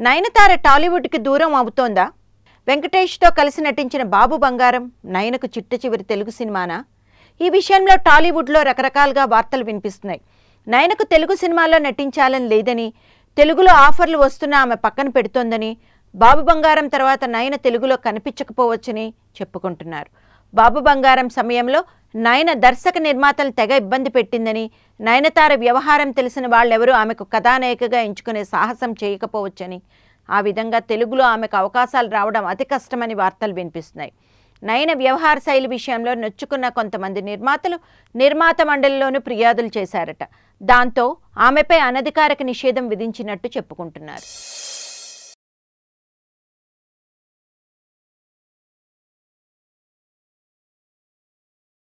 నయనతార టాలీవుడ్కి దూరం అవుతోందా? వెంకటేష్తో కలిసి నటించిన బాబు బంగారం నయనకు చిట్ట చివరి తెలుగు సినిమానా? ఈ విషయంలో టాలీవుడ్లో రకరకాలుగా వార్తలు వినిపిస్తున్నాయి. నయనకు తెలుగు సినిమాల్లో నటించాలని లేదని, తెలుగులో ఆఫర్లు వస్తున్నా ఆమె పక్కన పెడుతోందని, బాబు బంగారం తర్వాత నయన తెలుగులో కనిపించకపోవచ్చని చెప్పుకుంటున్నారు. బాబు బంగారం సమయంలో నయన దర్శక నిర్మాతలు తెగ ఇబ్బంది పెట్టిందని, నయనతార వ్యవహారం తెలిసిన వాళ్ళెవరూ ఆమెకు కథానాయికగా ఎంచుకునే సాహసం చేయకపోవచ్చని, ఆ విధంగా తెలుగులో ఆమెకు అవకాశాలు రావడం అతి కష్టమని వార్తలు వినిపిస్తున్నాయి. నయన వ్యవహార శైలి విషయంలో నొచ్చుకున్న కొంతమంది నిర్మాతలు నిర్మాత మండలిలోనూ ఫిర్యాదులు చేశారట. దాంతో ఆమెపై అనధికారిక నిషేధం విధించినట్టు చెప్పుకుంటున్నారు.